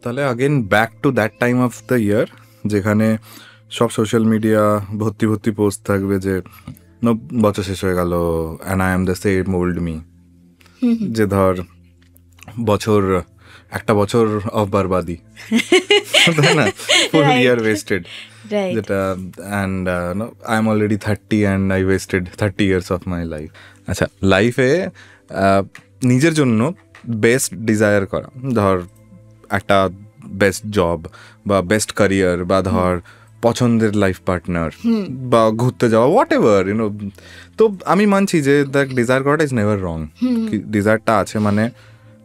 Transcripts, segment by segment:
তাহলে again back to that time of the year যেখানে সব সোশ্যাল মিডিয়া ভর্তি ভর্তি পোস্ট থাকবে যে বছর শেষ হয়ে গেল and I am the same old me, যে ধর একটা বছর অফ বারবাদি, তাই না, ফুল ইয়ার ওয়েস্টেড, যেটা and I am already 30 and I wasted 30 years of my life. আচ্ছা, লাইফে নিজের জন্য বেস্ট ডিজায়ার করা, ধর একটা বেস্ট জব বা বেস্ট ক্যারিয়ার বা ধর পছন্দের লাইফ পার্টনার বা ঘুরতে যাওয়া, হোয়াট এভার ইউনো। তো আমি মানছি যে দ্যাট ডিজায়ার করাটা ইজ নেভার রং। ডিজায়ারটা আছে মানে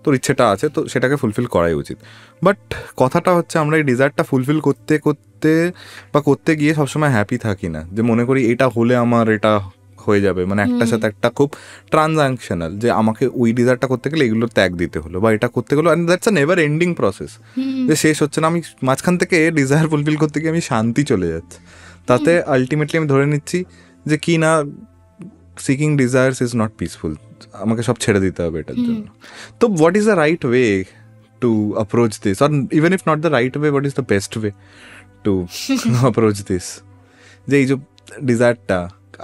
তোর ইচ্ছেটা আছে, তো সেটাকে ফুলফিল করাই উচিত। বাট কথাটা হচ্ছে আমরা এই ডিজায়ারটা ফুলফিল করতে করতে বা করতে গিয়ে সবসময় হ্যাপি থাকি না, যে মনে করি এটা হলে আমার এটা হয়ে যাবে, মানে একটার সাথে একটা খুব ট্রানজাকশনাল, যে আমাকে ওই ডিজায়ারটা করতে গেলে এগুলো ত্যাগ দিতে হলো বা এটা করতে গেলো, and that's a never ending process, যে শেষ হচ্ছে না। আমি মাঝখান থেকে ডিজায়ার ফুলফিল করতে গিয়ে আমি শান্তি চলে যাচ্ছে, তাতে আলটিমেটলি আমি ধরে নিচ্ছি যে কি না, seeking desires is not peaceful, আমাকে সব ছেড়ে দিতে হবে এটার জন্য। তো what is the right way to approach this, or even if not the right way, what is the best way to approach this, যে এই যে ডিজায়ারটা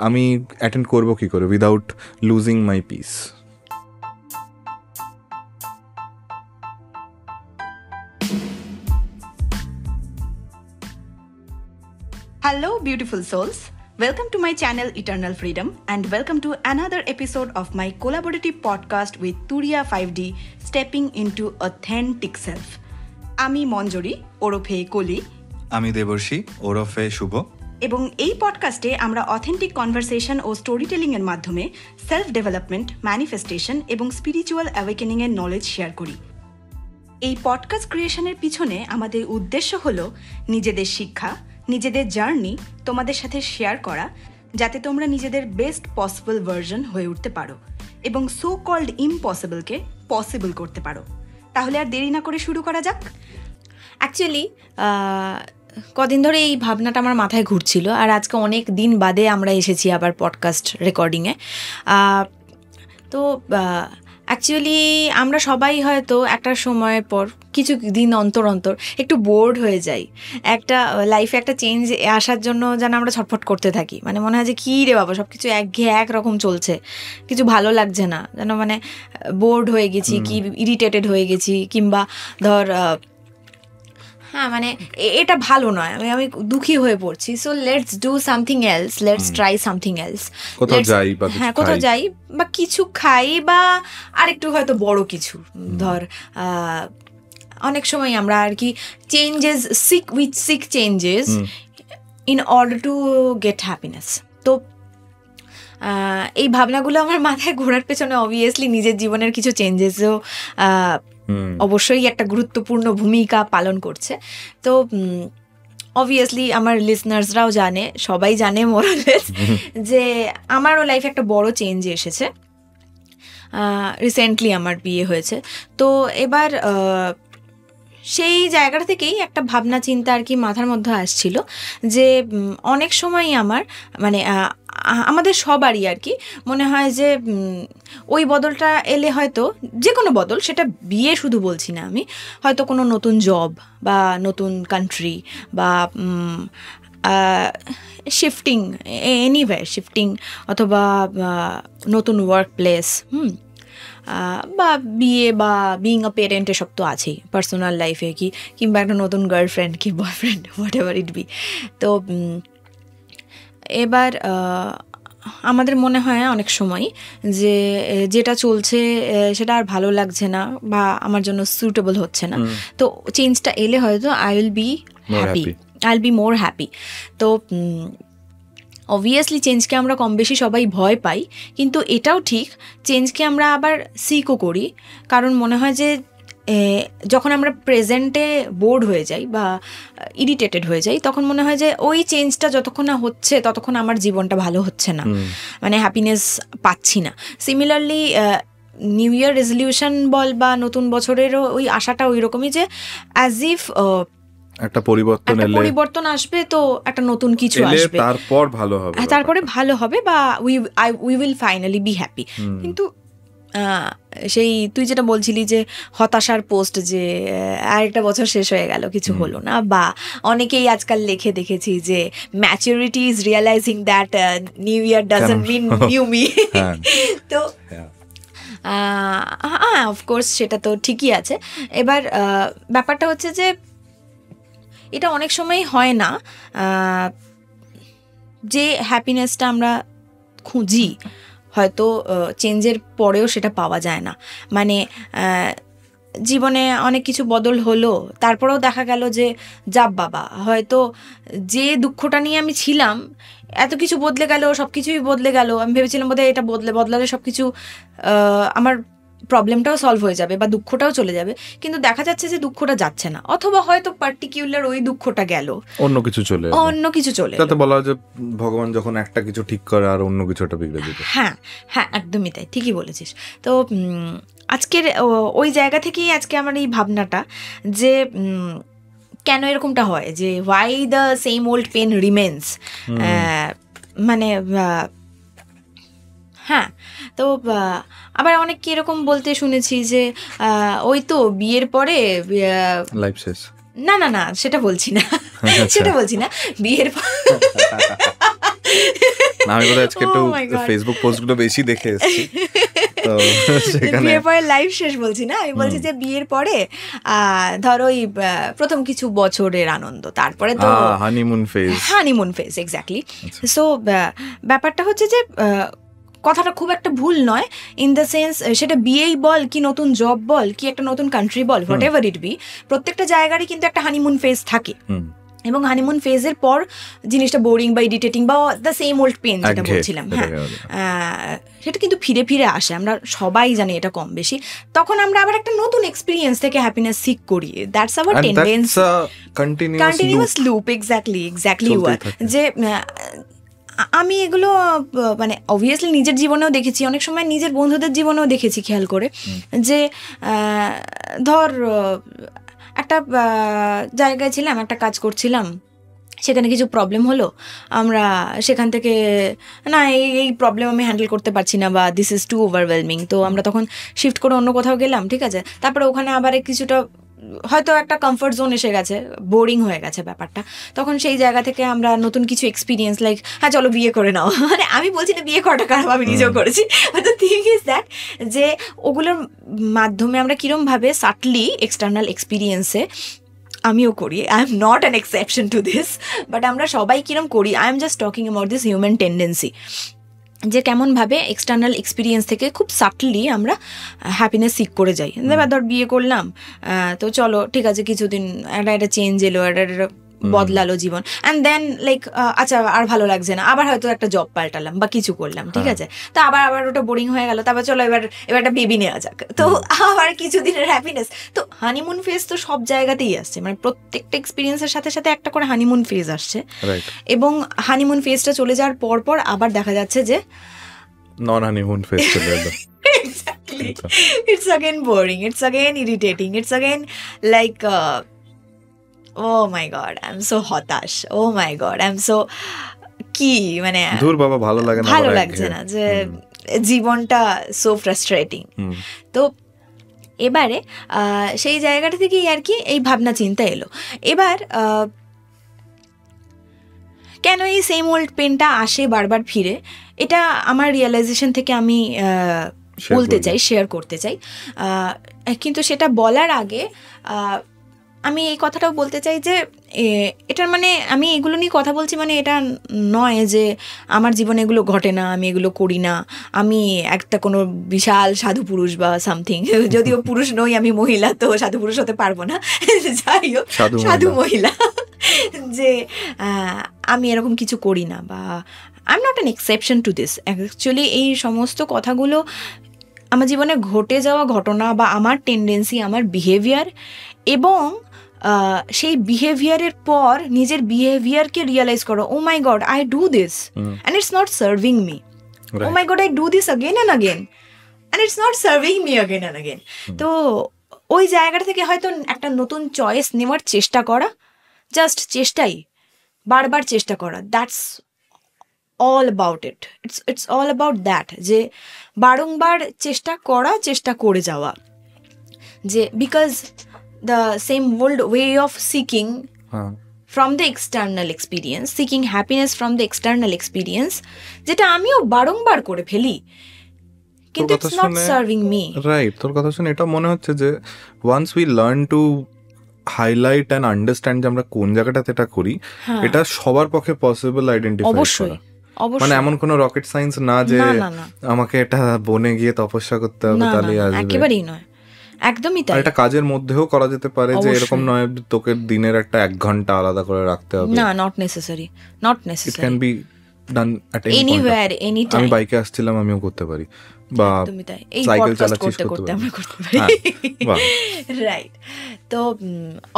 আমি অ্যাটেন্ড করবো কি করে without losing my piece? Hello, beautiful souls. Welcome to my channel Eternal Freedom and welcome to another episode of my collaborative podcast with Turiya 5D, Stepping into Authentic Self. আমি মঞ্জরি ওরফে কলি, আমি দেবর্ষী ওরফে শুভ, এবং এই পডকাস্টে আমরা অথেন্টিক কনভারসেশন ও story telling এর মাধ্যমে সেলফ ডেভেলপমেন্ট, ম্যানিফেস্টেশন এবং স্পিরিচুয়াল অ্যাওয়েকেনিং এর নলেজ শেয়ার করি। এই পডকাস্ট ক্রিয়েশনের পিছনে আমাদের উদ্দেশ্য হলো নিজেদের শিক্ষা, নিজেদের জার্নি তোমাদের সাথে শেয়ার করা, যাতে তোমরা নিজেদের বেস্ট পসিবল ভার্জন হয়ে উঠতে পারো এবং সো কল্ড ইম্পসিবলকে পসিবল করতে পারো। তাহলে আর দেরি না করে শুরু করা যাক। অ্যাকচুয়ালি কদিন ধরে এই ভাবনাটা আমার মাথায় ঘুরছিল, আর আজকে অনেক দিন বাদে আমরা এসেছি আবার পডকাস্ট রেকর্ডিংয়ে। তো অ্যাকচুয়ালি আমরা সবাই হয়তো একটা সময়ের পর কিছু দিন অন্তর অন্তর একটু বোর্ড হয়ে যাই, একটা লাইফে একটা চেঞ্জ আসার জন্য যেন আমরা ছটফট করতে থাকি, মানে মনে হয় যে কী রে বাবা, সব কিছু একঘেয়ে একরকম চলছে, কিছু ভালো লাগছে না, যেন মানে বোর্ড হয়ে গেছি, কি ইরিটেটেড হয়ে গেছি, কিংবা ধর হ্যাঁ মানে এটা ভালো নয়, আমি দুঃখী হয়ে পড়ছি। So let's do something else, let's try something else, হ্যাঁ কোথাও যাই বা কিছু খাই বা আরেকটু হয়তো বড় কিছু, ধর অনেক সময় আমরা আর কি changes seek changes in order to get happiness. তো এই ভাবনাগুলো আমার মাথায় ঘোরার পেছনে অবভিয়াসলি নিজের জীবনের কিছু চেঞ্জেসও অবশ্যই একটা গুরুত্বপূর্ণ ভূমিকা পালন করছে। তো অবভিয়াসলি আমার লিসনার্সরাও জানে, সবাই জানে মোরালেস, যে আমারও লাইফে একটা বড় চেঞ্জ এসেছে। রিসেন্টলি আমার বিয়ে হয়েছে, তো এবার সেই জায়গাটা থেকেই একটা ভাবনা চিন্তা আর কি মাথার মধ্যে আসছিল, যে অনেক সময়ই আমার মানে আমাদের সবারই আর কি মনে হয় যে ওই বদলটা এলে হয়তো, যে কোনো বদল, সেটা বিয়ে শুধু বলছি না আমি, হয়তো কোনো নতুন জব বা নতুন কান্ট্রি বা শিফটিং, এনিওয়্যার শিফটিং, অথবা নতুন ওয়ার্ক প্লেস, বা বিয়ে বা বিইং আ পেরেন্ট, এসব তো আছেই পার্সোনাল লাইফে, কিংবা একটা নতুন গার্লফ্রেন্ড কি boyfriend, what ever it B. তো এবার আমাদের মনে হয় অনেক সময় যে যেটা চলছে সেটা আর ভালো লাগছে না বা আমার জন্য সুটেবল হচ্ছে না, তো চেঞ্জটা এলে হয়তো I will be more happy. তো অবভিয়াসলি চেঞ্জকে আমরা কম বেশি সবাই ভয় পাই, কিন্তু এটাও ঠিক, চেঞ্জকে আমরা আবার সিকও করি, কারণ মনে হয় যে যখন আমরা প্রেজেন্টে বোর্ড হয়ে যাই বা ইরিটেটেড হয়ে যাই, তখন মনে হয় যে ওই চেঞ্জটা যতক্ষণ না হচ্ছে ততক্ষণ আমার জীবনটা ভালো হচ্ছে না, মানে হ্যাপিনেস পাচ্ছি না। সিমিলারলি নিউ ইয়ার রেজলিউশন বল বা নতুন বছরেরও ওই আশাটা ওই রকমই, যে অ্যাজ ইফ একটা পরিবর্তন আসবে, তো একটা নতুন কিছু আসবে, তারপরে ভালো হবে বা we will finally be happy. কিন্তু সেই তুই যেটা বলছিলি যে হতাশার পোস্ট, যে আরেকটা বছর শেষ হয়ে গেল, কিছু হলো না, বা অনেকেই আজকাল লেখে দেখেছি যে maturity is realizing that new year doesn't mean new me. তো হ্যাঁ, অফকোর্স সেটা তো ঠিকই আছে। এবার ব্যাপারটা হচ্ছে যে এটা অনেক সময় হয় না, যে হ্যাপিনেসটা আমরা খুঁজি হয়তো চেঞ্জের পরেও সেটা পাওয়া যায় না। মানে জীবনে অনেক কিছু বদল হলো, তারপরেও দেখা গেল যে যাব বাবা, হয়তো যে দুঃখটা নিয়ে আমি ছিলাম এত কিছু বদলে গেল, সব কিছুই বদলে গেল, আমি ভেবেছিলাম বোধহয় এটা বদলালে সব কিছু আমার প্রবলেমটাও সলভ হয়ে যাবে বা দুঃখটাও চলে যাবে, কিন্তু দেখা যাচ্ছে যে দুঃখটা যাচ্ছে না, অথবা হয়তো পার্টিকুলার ওই দুঃখটা গেল, অন্য কিছু চলে তাতে বলা হয় যে ভগবান যখন একটা কিছু ঠিক করে আর অন্য কিছুটা বিগড়ে দিতে। হ্যাঁ হ্যাঁ, একদমই তাই, ঠিকই বলেছিস। তো আজকের ওই জায়গা থেকেই আজকে আমার এই ভাবনাটা যে কেন এরকমটা হয়, যে why the same old pain remains. মানে হ্যাঁ, তো আবার অনেক এরকম বলতে শুনেছি যে ওই তো বিয়ের পরে লাইফ শেষ। না না না, সেটা বলছি না, সেটা বলছি না, বিয়ের আমি বোধহয় আজকে একটু ফেসবুক পোস্টগুলো বেশি দেখে এসেছি, তো বিয়ের পরে লাইফ শেষ বলছি না, আমি বলছি যে বিয়ের পরে ধরো ওই প্রথম কিছু বছরের আনন্দ, তারপরে তো হানিমুন ফেজ এক্স্যাক্টলি। সো ব্যাপারটা হচ্ছে যে কথাটা খুব একটা ভুল নয়, ইন দ্য সেন্স সেটা বিয়েই বল কি নতুন জব বল কি একটা নতুন country ball, what ever it B, প্রত্যেকটা জায়গারই কিন্তু একটা হানিমুন ফেজ থাকে, এবং হানিমুন ফেজের পর জিনিসটা বোরিং বা ইরিটেটিং বা দ্য সেম ওল্ড পেন যেটা বলছিলাম, হ্যাঁ সেটা কিন্তু ফিরে ফিরে আসে, আমরা সবাই জানি এটা কম বেশি, তখন আমরা আবার একটা নতুন এক্সপিরিয়েন্স থেকে হ্যাপিনেস সিক করি, that's our tendency, continuous loop, exactly what, যে আমি এগুলো মানে অবভিয়াসলি নিজের জীবনেও দেখেছি, অনেক সময় নিজের বন্ধুদের জীবনেও দেখেছি, খেয়াল করে, যে ধর একটা জায়গায় ছিলাম, একটা কাজ করছিলাম, সেখানে কিছু প্রবলেম হলো, আমরা সেখান থেকে না এই প্রবলেম আমি হ্যান্ডেল করতে পারছি না বা দিস ইজ টু ওভারওয়েলমিং, তো আমরা তখন শিফট করে অন্য কোথাও গেলাম, ঠিক আছে, তারপরে ওখানে আবার কিছুটা হয়তো একটা কমফর্ট জোন এসে গেছে, বোরিং হয়ে গেছে ব্যাপারটা, তখন সেই জায়গা থেকে আমরা নতুন কিছু এক্সপিরিয়েন্স লাইক হ্যাঁ চলো বিয়ে করে নাও, মানে আমি বলছি না বিয়ে করাটা খারাপ, আমি নিজেও করেছি, দ্য থিং ইজ দ্যাট যে ওগুলোর মাধ্যমে আমরা কীরমভাবে সাটলি এক্সটার্নাল এক্সপিরিয়েন্সে, আমিও করি, I am not an exception to this, but আমরা সবাই কিরম করি, I am just talking about this human tendency, যে কেমনভাবে এক্সটার্নাল এক্সপিরিয়েন্স থেকে খুব সাটলি আমরা হ্যাপিনেস সিক করে যাই। এবার ধর বিয়ে করলাম, তো চলো ঠিক আছে কিছুদিন একটা চেঞ্জ এলো, একটা বদলালো জীবন, অ্যান্ড দেন লাইক আচ্ছা আর ভালো লাগছে না, আবার হয়তো একটা জব পাল্টালাম বা কিছু করলাম, ঠিক আছে, তো আবার ওটা বোরিং হয়ে গেল, তারপর চলো এবার একটা বেবি নেওয়া যাক, তো আবার কিছুদিনের হ্যাপিনেস। তো হানিমুন ফেজ তো সব জায়গাতেই আসছে, মানে প্রত্যেকটা এক্সপিরিয়েন্সের সাথে সাথে একটা করে হানিমুন ফেজ আসছে, এবং হানিমুন ফেজটা চলে যাওয়ার পর আবার দেখা যাচ্ছে যে নন হানিমুন ফেজ চলে এলো। Exactly. It's again boring, it's again irritating, it's again like oh my god, I'm so হতাশ, oh my god, I'm so কি মানে দূর বাবা ভালো লাগছে না, যে জীবনটা সো ফ্রাস্ট্রেটিং। তো এবারে সেই জায়গাটা থেকেই আর কি এই ভাবনা চিন্তা এলো। এবার কেন এই সেম ওল্ড পেনটা আসে বারবার ফিরে, এটা আমার রিয়েলাইজেশন থেকে আমি বলতে চাই, শেয়ার করতে চাই, কিন্তু সেটা বলার আগে আমি এই কথাটাও বলতে চাই যে এটার মানে আমি এগুলো নিয়ে কথা বলছি মানে এটা নয় যে আমার জীবনে এগুলো ঘটে না, আমি এগুলো করি না, আমি একটা কোনো বিশাল সাধু পুরুষ বা সামথিং, যদিও পুরুষ নই আমি মহিলা, তো সাধু পুরুষ হতে পারবো না, যাই হোক সাধু মহিলা, যে আমি এরকম কিছু করি না, বা I am not an exception to this. Actually এই সমস্ত কথাগুলো আমার জীবনে ঘটে যাওয়া ঘটনা বা আমার টেন্ডেন্সি, আমার বিহেভিয়ার, এবং সেই বিহেভিয়ারের পর নিজের বিহেভিয়ারকে রিয়েলাইজ করো, oh my God I do this and it's not serving me, oh my God I do this again and again and it's not serving me again and again. তো ওই জায়গাটা থেকে হয়তো একটা নতুন চয়েস নেওয়ার চেষ্টা করা, জাস্ট চেষ্টাই, বারবার চেষ্টা করা, that's all about it. It's all about that, যে বারংবার চেষ্টা করে যাওয়া, যে because the same old way of seeking from the external experience, seeking happiness from the external experience, যেটা আমিও বারংবার করে ফেলি, কিন্তু it's not serving me. Right, তোর কথা শুনে এটা মনে হচ্ছে যে once we learn to highlight and understand যে আমরা কোন জায়গাটাতে এটা করি, এটা সবার পক্ষে পসিবল আইডেন্টিফাই করা। মানে এমন কোনো রকেট সায়েন্স না যে আমাকে এটা বনে গিয়ে তপস্যা করতে হবে তাহলে আসবে, একেবারেই নয়, একদমই তাই। এটা কাজের মধ্যেও করা যেতে পারে, যে এরকম নয় তোকে দিনের একটা 1 ঘন্টা আলাদা করে রাখতে হবে, না, not necessary. It can be done at anywhere, anytime. আমি বাইকে আসছিলাম, আমিও করতে পারি, বা সাইকেল চালাচ্ছিস করতে আমরা করতে পারি, রাইট। তো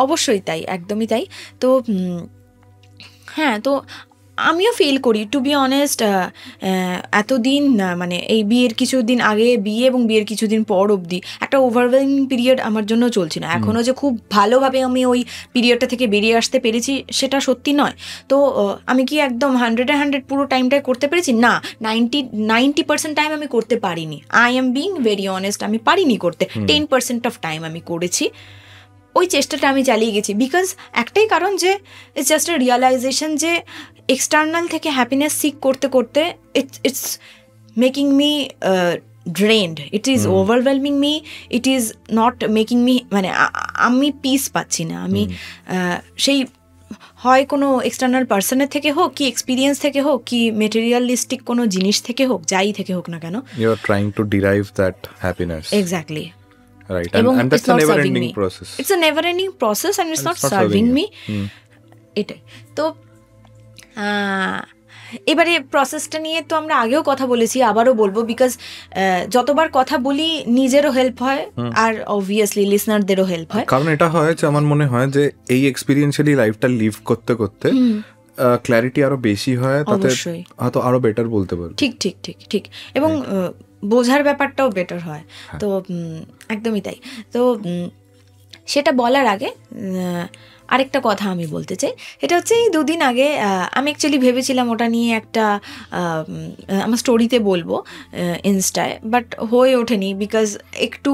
অবশ্যই তাই, একদমই তাই। তো হ্যাঁ, তো আমিও ফিল করি, টু বি অনেস্ট, এতদিন মানে এই বিয়ের কিছুদিন আগে, বিয়ে এবং বিয়ের কিছুদিন পর অবধি একটা ওভারওয়েলমিং পিরিয়ড আমার জন্য চলছিল। এখনও যে খুব ভালোভাবে আমি ওই পিরিয়ডটা থেকে বেরিয়ে আসতে পেরেছি সেটা সত্যি নয়। তো আমি কি একদম 100 পুরো টাইমটাই করতে পেরেছি? না, 90% টাইম আমি করতে পারিনি। I am being very honest, আমি পারিনি করতে। 10% অফ টাইম আমি করেছি। ওই চেষ্টাটা আমি চালিয়ে গেছি, বিকজ একটাই কারণ, যে ইটস জাস্ট এ রিয়ালাইজেশন যে এক্সটার্নাল থেকে হ্যাপিনেস সিক করতে করতে it's making me drained, it is overwhelming me, it is not making me, মানে আমি পিস পাচ্ছি না। আমি সেই হয় কোনো এক্সটার্নাল পার্সনের থেকে হোক, কি এক্সপিরিয়েন্স থেকে হোক, কি মেটেরিয়ালিস্টিক কোনো জিনিস থেকে হোক, যাই থেকে হোক না কেন, you are trying to derive that happiness. Exactly, right, and that's a never ending process. It's a never ending process and it's not serving me. এটাই তো। এবারে প্রসেসটা নিয়ে তো আমরা আগেও কথা বলেছি, আবারও বলবো, বিকজ যতবার কথা বলি নিজেরও হেল্প হয় আর অবভিয়াসলি লিসনারদেরও হেল্প হয়। কারণ এটা হয় যে আমার মনে হয় যে এই এক্সপিরিয়েন্সিয়ালি লাইফটা লিভ করতে করতে ক্ল্যারিটি আরো বেশি হয়, তাতে হয়তো আরো বেটার বলতে পারবো। ঠিক এবং বোঝার ব্যাপারটাও বেটার হয়। তো একদমই তাই। তো সেটা বলার আগে আরেকটা কথা আমি বলতে চাই, এটা হচ্ছে এই 2 দিন আগে আমি অ্যাকচুয়ালি ভেবেছিলাম ওটা নিয়ে একটা আমার স্টোরিতে বলবো ইনস্টায়, বাট হয়ে ওঠেনি, বিকজ একটু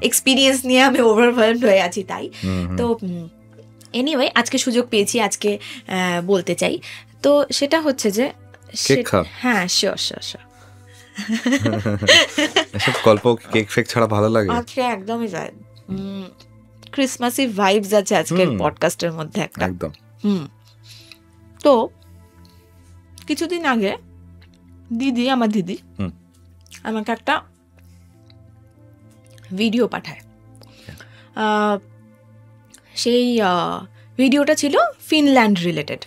এক্সপিরিয়েন্স নিয়ে আমি ওভারওয়েলমড হয়ে আছি তাই। তো এনিওয়ে আজকে সুযোগ পেয়েছি, আজকে বলতে চাই। তো সেটা হচ্ছে যে হ্যাঁ, শিওর এসব গল্প কেক ফেক ছাড়া ভালো লাগে? আজকে একদমই যায়, ক্রিসমাসি ভাইবস আছে আজকের পডকাস্টের মধ্যে একটা একদম। তো কিছুদিন আগে আমার দিদি আমাকে একটা ভিডিও পাঠায়। সেই ভিডিওটা ছিল ফিনল্যান্ড রিলেটেড।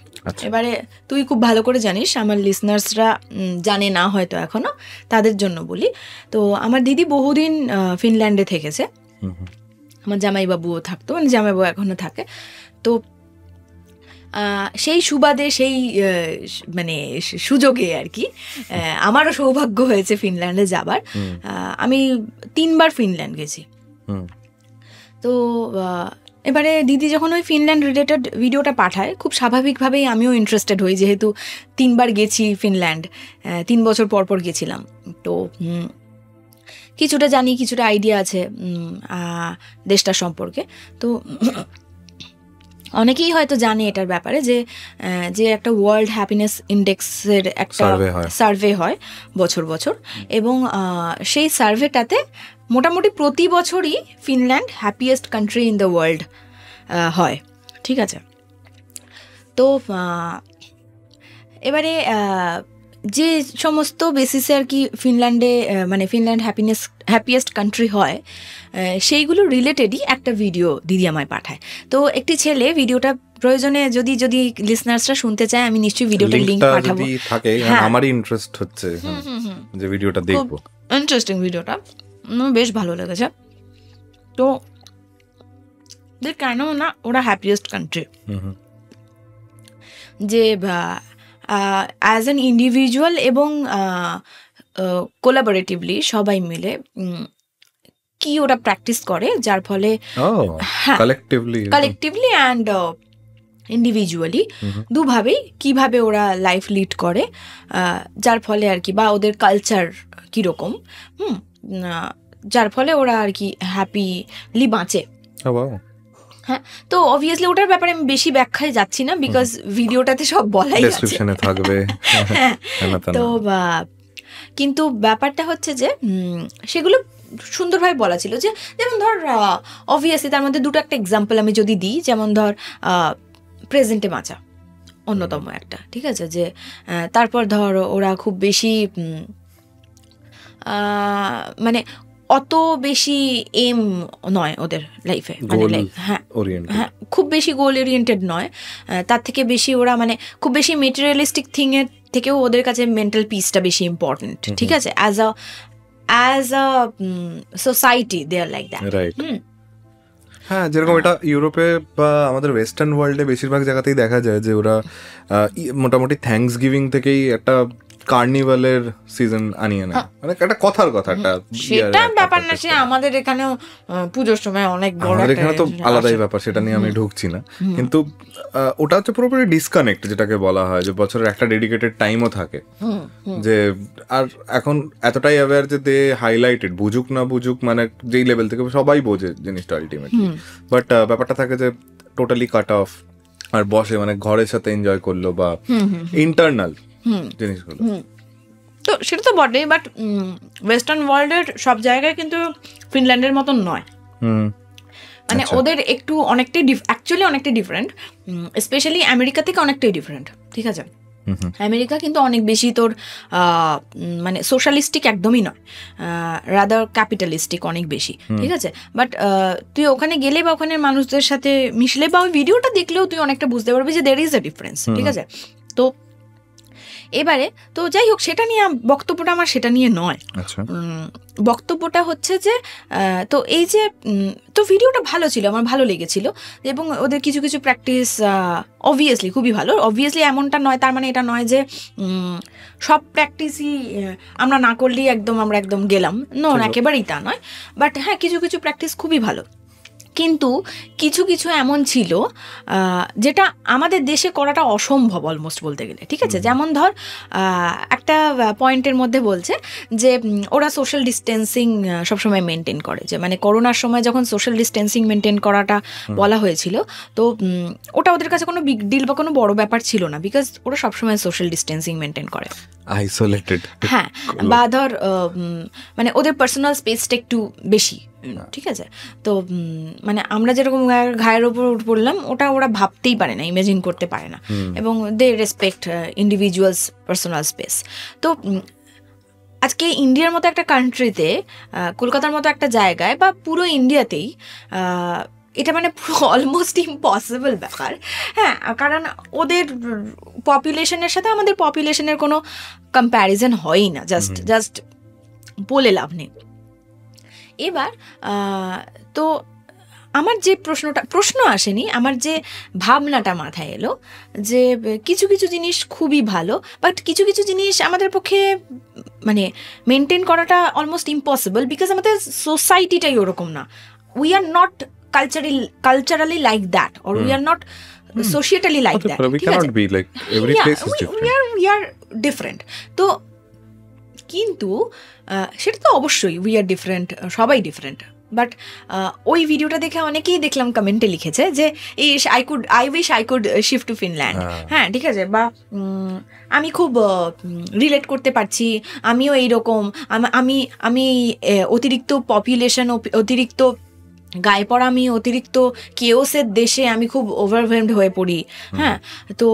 এবারে তুই খুব ভালো করে জানিস, আমার লিসনার্সরা জানে না হয়তো এখনো, তাদের জন্য বলি। তো আমার দিদি বহুদিন ফিনল্যান্ডে থেকেছে, আমার জামাইবাবুও থাকতো, মানে জামাইবাবু এখনো থাকে। তো সেই সুবাদে, সেই মানে সুযোগে আর কি আমারও সৌভাগ্য হয়েছে ফিনল্যান্ডে যাবার। আমি 3বার ফিনল্যান্ড গেছি। তো এবারে দিদি যখন ওই ফিনল্যান্ড রিলেটেড ভিডিওটা পাঠায়, খুব স্বাভাবিকভাবেই আমিও ইন্টারেস্টেড হই, যেহেতু 3বার গেছি ফিনল্যান্ড, 3 বছর পর গেছিলাম। তো কিছুটা জানি, কিছুটা আইডিয়া আছে দেশটা সম্পর্কে। তো অনেকেই হয়তো জানে এটার ব্যাপারে, যে একটা ওয়ার্ল্ড হ্যাপিনেস ইন্ডেক্সের একটা সার্ভে হয় বছর, এবং সেই সার্ভেটাতে মোটামুটি প্রতি বছরই Finland happiest country in the world হয়, ঠিক আছে। তো এবারে যে সমস্ত বেসিসে আর কি ফিনল্যান্ডে, মানে ফিনল্যান্ড হ্যাপিয়েস্ট কান্ট্রি হয়, সেইগুলো রিলেটেডই একটা ভিডিও দিদি আমায় পাঠায়। তো একটি ছেলে ভিডিওটা প্রয়োজনে যদি লিসনার্সরা শুনতে চায়, আমি নিশ্চয়ই ভিডিওটার লিংক পাঠাবো। আমারই ইন্টারেস্ট হচ্ছে যে ভিডিওটা দেখবো, ইন্টারেস্টিং ভিডিওটা, বেশ ভালো লেগেছে। তো কেন না ওরা হ্যাপিয়েস্ট কান্ট্রি, যে অ্যাজ অ্যান ইন্ডিভিজুয়াল এবং কোলাবোরেটিভলি সবাই মিলে কি ওরা প্র্যাকটিস করে, যার ফলে কালেকটিভলি অ্যান্ড ইন্ডিভিজুয়ালি দুভাবেই কিভাবে ওরা লাইফ লিড করে, যার ফলে আর কি, বা ওদের কালচার কীরকম, যার ফলে ওরা আর কি হ্যাপিলি বাঁচে। হ্যাঁ, তো অবভিয়াসলি ওটার ব্যাপারে আমি বেশি ব্যাখ্যায় যাচ্ছি না, বিকজ ভিডিওটাতে সব বলাই আছে থাকবে। তো কিন্তু ব্যাপারটা হচ্ছে যে সেগুলো সুন্দরভাবে বলা ছিল, যে যেমন ধর অবভিয়াসলি তার মধ্যে দুটো একটা এক্সাম্পল আমি যদি দিই, যেমন ধর প্রেজেন্টে বাঁচা অন্যতম একটা, ঠিক আছে, যে তারপর ধর ওরা খুব বেশি মানে অত বেশি এম নয় ওদের লাইফে, মানে হ্যাঁ খুব বেশি গোল ওরিয়েন্টেড নয়, তার থেকে বেশি ওরা মানে খুব বেশি মেটেরিয়ালিস্টিক থিংয়ের থেকেও ওদের কাছে মেন্টাল পিসটা বেশি ইম্পর্টেন্ট, ঠিক আছে, as a society they are like that. হ্যাঁ, যেরকম এটা ইউরোপে বা আমাদের ওয়েস্টার্ন ওয়ার্ল্ডে বেশিরভাগ জায়গাতেই দেখা যায় যে ওরা মোটামুটি থ্যাঙ্কস গিভিং থেকেই একটা কার্নিভালের সিজন আনিয়ে নেয়, মানে একটা কথার কথা, একটা সেটা ব্যাপার না, সে আমাদের এখানেও পুজোর সময় অনেক বড়, আমাদের এখানে তো আলাদাই ব্যাপার, সেটা নিয়ে আমি ঢুকছি না, কিন্তু ওটা হচ্ছে পুরোপুরি ডিসকানেক্ট যেটাকে বলা হয়, যে বছরের একটা ডেডিকেটেড টাইমও থাকে, যে আর এখন এতটাই অ্যাওয়্যার যে দে হাইলাইটেড, বুঝুক না বুঝুক, মানে যেই লেভেল থেকে সবাই বোঝে জিনিসটা আলটিমেটলি, বাট ব্যাপারটা থাকে যে টোটালি কাট অফ, আর বসে মানে ঘরের সাথে এনজয় করলো বা ইন্টারনাল জিনিসগুলো, তো সেটা তো বটেই, বাট ওয়েস্টার্ন ওয়ার্ল্ডের সব জায়গায় কিন্তু ফিনল্যান্ডের মতন নয়, মানে ওদের একটু অনেকটাই অ্যাকচুয়ালি অনেকটাই ডিফারেন্ট, স্পেশালি আমেরিকা থেকে অনেকটাই ডিফারেন্ট, ঠিক আছে। আমেরিকা কিন্তু অনেক বেশি তোর মানে সোশ্যালিস্টিক একদমই নয়, রাদার ক্যাপিটালিস্টিক অনেক বেশি, ঠিক আছে, বাট তুই ওখানে গেলে বা ওখানে মানুষদের সাথে মিশলে বা ওই ভিডিওটা দেখলেও তুই অনেকটা বুঝতে পারবি যে দের ইজ এ ডিফারেন্স, ঠিক আছে। তো এবারে তো যাই হোক, সেটা নিয়ে বক্তব্যটা আমার সেটা নিয়ে নয়, বক্তব্যটা হচ্ছে যে তো এই যে তো ভিডিওটা ভালো ছিল, আমার ভালো লেগেছিল, এবং ওদের কিছু কিছু প্র্যাকটিস অবভিয়াসলি খুবই ভালো, অবভিয়াসলি এমনটা নয়, তার মানে এটা নয় যে সব প্র্যাকটিসই আমরা না করলেই আমরা একদম গেলাম, একেবারেই তা নয়, বাট হ্যাঁ কিছু কিছু প্র্যাকটিস খুবই ভালো, কিন্তু কিছু কিছু এমন ছিল যেটা আমাদের দেশে করাটা অসম্ভব অলমোস্ট বলতে গেলে, ঠিক আছে। যেমন ধর একটা পয়েন্টের মধ্যে বলছে যে ওরা সোশ্যাল ডিস্টেন্সিং সবসময় মেনটেন করে, যে মানে করোনার সময় যখন সোশ্যাল ডিস্টেন্সিং মেনটেন করাটা বলা হয়েছিল, তো ওটা ওদের কাছে কোনো বিগ ডিল বা কোনো বড় ব্যাপার ছিল না, বিকজ ওরা সবসময় সোশ্যাল ডিস্টেন্সিং মেনটেন করে, আইসোলেটেড, হ্যাঁ, বা ধর মানে ওদের পার্সোনাল স্পেসটা একটু বেশি, ঠিক আছে। তো মানে আমরা যেরকম ঘায়ের ওপর পড়লাম, ওটা ওরা ভাবতেই পারে না, ইমাজিন করতে পারে না, এবং they respect individuals personal space. তো আজকে ইন্ডিয়ার মতো একটা কান্ট্রিতে, কলকাতার মতো একটা জায়গায়, বা পুরো ইন্ডিয়াতেই এটা মানে পুরো অলমোস্ট ইম্পসিবল ব্যাপার, হ্যাঁ, কারণ ওদের পপুলেশনের সাথে আমাদের পপুলেশনের কোনো কম্প্যারিজন হয়ই না, জাস্ট বলে লাভ নেই। এবার তো আমার যে প্রশ্ন আসেনি, আমার যে ভাবনাটা মাথায় এলো, যে কিছু কিছু জিনিস খুবই ভালো, বাট কিছু কিছু জিনিস আমাদের পক্ষে মানে মেনটেন করাটা অলমোস্ট ইম্পসিবল, বিকজ আমাদের সোসাইটিটাই ওরকম না, we are not culturally like that, or we are not societally like that, we cannot be like every place is different, we are different. তো কিন্তু সেটা তো অবশ্যই উই আর ডিফারেন্ট, সবাই ডিফারেন্ট, বাট ওই ভিডিওটা দেখে অনেকেই দেখলাম কমেন্টে লিখেছে যে I wish I could shift to Finland, হ্যাঁ ঠিক আছে, বা আমি খুব রিলেট করতে পারছি, আমিও এইরকম, আমি অতিরিক্ত পপুলেশন, অতিরিক্ত গায়ে পড়া, আমি অতিরিক্ত কেওসের দেশে আমি খুব ওভারওয়েলমড হয়ে পড়ি, হ্যাঁ, তো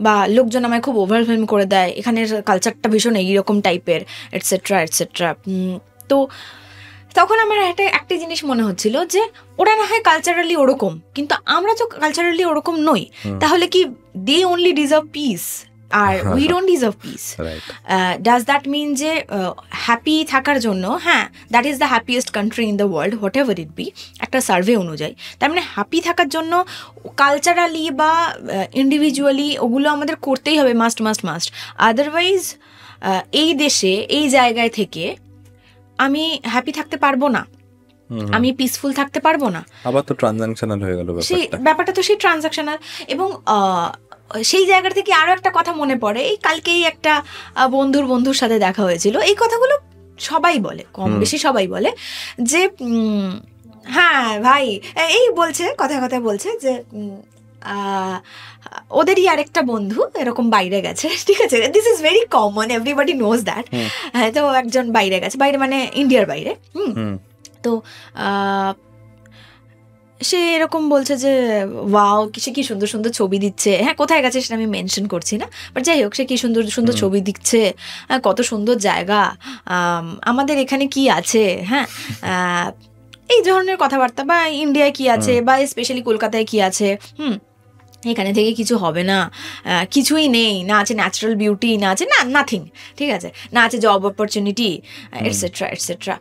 বা লোকজন আমায় খুব ওভারওয়েলম করে দেয়, এখানের কালচারটা ভীষণ এইরকম টাইপের, এটসেট্রা এটসেট্রা। তো তখন আমার একটা জিনিস মনে হচ্ছিল যে ওরা না হয় কালচারালি ওরকম, কিন্তু আমরা তো কালচারালি ওরকম নই, তাহলে কি দে অনলি ডিজার্ভ পিস আর we don't deserve peace? Does that mean যে হ্যাপি থাকার জন্য, হ্যাঁ that is the happiest country in the world, whatever it be, একটা সার্ভে অনুযায়ী, তার মানে হ্যাপি থাকার জন্য কালচারালি বা ইন্ডিভিজুয়ালি ওগুলো আমাদের করতেই হবে, মাস্ট। আদারওয়াইজ এই দেশে এই জায়গায় থেকে আমি হ্যাপি থাকতে পারবো না, আমি পিসফুল থাকতে পারবো না। আবার তো ট্রানজাকশনাল হয়ে গেল সেই ব্যাপারটা, তো সেই ট্রানজাকশনাল। এবং সেই জায়গা থেকে আরো একটা কথা মনে পড়ে, এই কালকেই একটা বন্ধুর সাথে দেখা হয়েছিল। এই কথাগুলো সবাই বলে, কম বেশি সবাই বলে যে হ্যাঁ ভাই, এই বলছে কথায় কথায় বলছে যে ওদেরই আরেকটা বন্ধু এরকম বাইরে গেছে, ঠিক আছে, this is very common, everybody knows that. তো একজন বাইরে গেছে, বাইরে মানে ইন্ডিয়ার বাইরে। তো সে এরকম বলছে যে ওয়াও, সে কি সুন্দর সুন্দর ছবি দিচ্ছে। হ্যাঁ, কোথায় গেছে সেটা আমি মেনশন করছি না, বাট যাই হোক, সে কি সুন্দর সুন্দর ছবি দিচ্ছে, কত সুন্দর জায়গা, আমাদের এখানে কি আছে, হ্যাঁ, এই ধরনের কথাবার্তা। বা ইন্ডিয়ায় কি আছে, বা স্পেশালি কলকাতায় কি আছে, এখানে থেকে কিছু হবে না, কিছুই নেই, না আছে ন্যাচারাল বিউটি, না আছে নাথিং, ঠিক আছে, না আছে জব অপরচুনিটি, এটসেট্রা এটসেট্রা।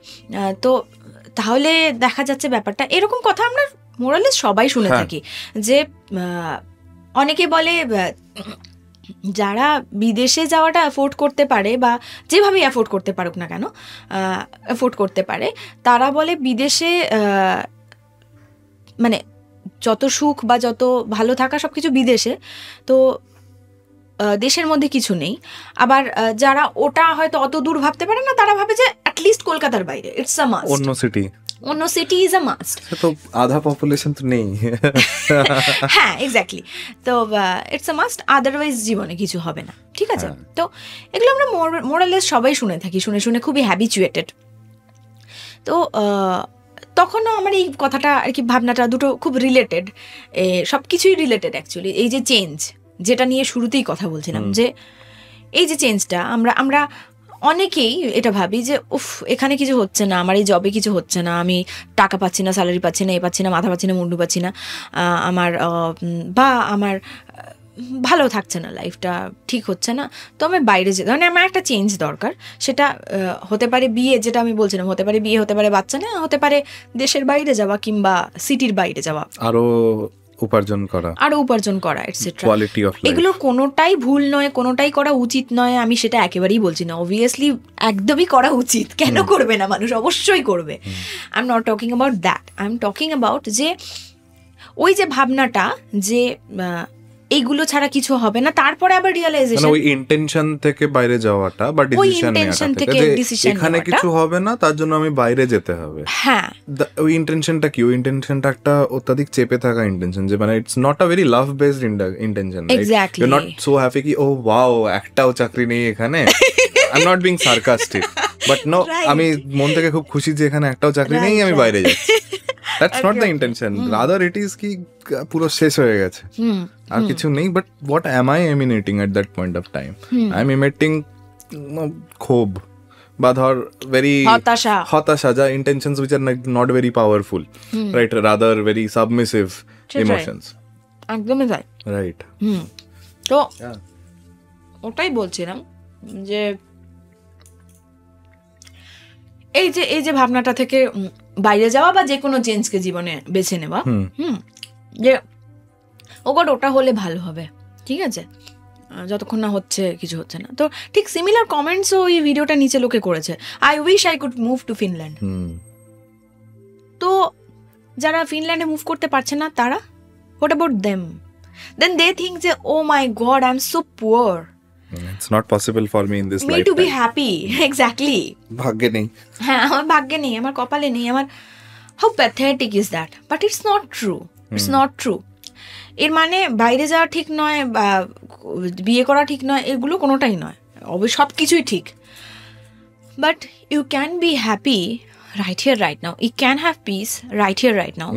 তো তাহলে দেখা যাচ্ছে ব্যাপারটা এরকম কথা আমরা মোরালে সবাই শুনে থাকি, যে অনেকে বলে যারা বিদেশে যাওয়াটা অ্যাফোর্ড করতে পারে, বা যেভাবেই অ্যাফোর্ড করতে পারুক না কেন, অ্যাফোর্ড করতে পারে, তারা বলে বিদেশে মানে যত সুখ বা যত ভালো থাকা সব কিছু বিদেশে, তো দেশের মধ্যে কিছু নেই। আবার যারা ওটা হয়তো অত দূর ভাবতে পারে না, তারা ভাবে যে অ্যাটলিস্ট কলকাতার বাইরে, ইটস আ মাস্ট, অন্য সিটি ইজ আ মাস্ট। তো আধা পপুলেশন তো নেই। হ্যাঁ, এক্স্যাক্টলি। তো ইটস আ মাস্ট, আদারওয়াইজ জীবনে কিছু হবে না, ঠিক আছে। তো এগুলো আমরা মোরালেস সবাই শুনে থাকি, শুনে খুবই হ্যাবিচুয়েটেড। তো তখনও আমার এই কথাটা আর কি, ভাবনাটা দুটো খুব রিলেটেড, সব কিছুই রিলেটেড অ্যাকচুয়ালি। এই যে চেঞ্জ, যেটা নিয়ে শুরুতেই কথা বলছিলাম, যে এই যে চেঞ্জটা আমরা অনেকেই এটা ভাবি যে উফ, এখানে কিছু হচ্ছে না, আমার এই জবে কিছু হচ্ছে না, আমি টাকা পাচ্ছি না, স্যালারি পাচ্ছি না, পাচ্ছি না, মাথা পাচ্ছি না, মুন্ডু পাচ্ছি না, আমার ভালো থাকছে না, লাইফটা ঠিক হচ্ছে না, তো আমি বাইরে যেতে, মানে আমার একটা চেঞ্জ দরকার। সেটা হতে পারে বিয়ে, যেটা আমি বলছিলাম, হতে পারে বিয়ে, হতে পারে বাচ্চা নেওয়া, হতে পারে দেশের বাইরে যাওয়া, কিংবা সিটির বাইরে যাওয়া, আরো উপার্জন করা এটসেট্রা। এগুলো কোনোটাই ভুল নয়, কোনোটাই করা উচিত নয়, আমি সেটা একেবারেই বলছি না। অবভিয়াসলি একদমই করা উচিত, কেন করবে না মানুষ, অবশ্যই করবে। I am not talking about that, I am talking about যে ওই যে ভাবনাটা যে এইগুলো ছাড়া কিছু হবে না, তারপরে আবার রিয়েলাইজেশন, ওই ইন্টেনশন থেকে বাইরে যাওয়াটা বা ডিসিশন থেকে এখানে কিছু হবে না, তার জন্য আমি বাইরে যেতে হবে। হ্যাঁ, ওই ইন্টেনশনটা কি? ওই ইন্টেনশনটা একটা অত্যাধিক চেপে থাকা ইন্টেনশন, যে মানে it's not a very love based intention. Exactly, you are not so happy কি ও ওয়াও, একটাও চাকরি নেই এখানে। I am not being sarcastic, but no, আমি মন থেকে খুব খুশি যে এখানে একটাও চাকরি নেই, আমি বাইরে যাচ্ছি। That's not the intention. Rather it is কি পুরো শেষ হয়ে গেছে, আর কিছু নেই। But what am I emanating at that point of time? I'm emitting ক্ষোভ, বা ধর very হতাশা, যা intentions which are not very powerful, right? Rather very submissive emotions. একদমই তাই, right? তো ওটাই বলছিলাম যে এই যে ভাবনাটা থেকে বাইরে যাওয়া, বা যে কোনো চেঞ্জকে জীবনে বেছে নেওয়া, যে ওটা হলে ভালো হবে, ঠিক আছে, যতক্ষণ না হচ্ছে কিছু হচ্ছে না। তো ঠিক সিমিলার কমেন্টসও ওই ভিডিওটা নিচে লোকে করেছে, I wish I could move to Finland. তো যারা ফিনল্যান্ডে মুভ করতে পারছে না, তারা what about them? Then they think যে oh my God, I am so poor, it's not possible for me in this me lifetime to be happy. Exactly, ভাগ্যে নেই, হ্যাঁ, আমার ভাগ্যে নেই, আমার কপালে নেই, আমার how pathetic is that? But it's not true, it's not true. এর মানে বাইরে যাওয়া ঠিক নয়, বা বিয়ে করা ঠিক নয়, এগুলো কোনোটাই নয়, অবশ্য সব কিছুই ঠিক। But you can be happy right here right now, you can have peace right here right now,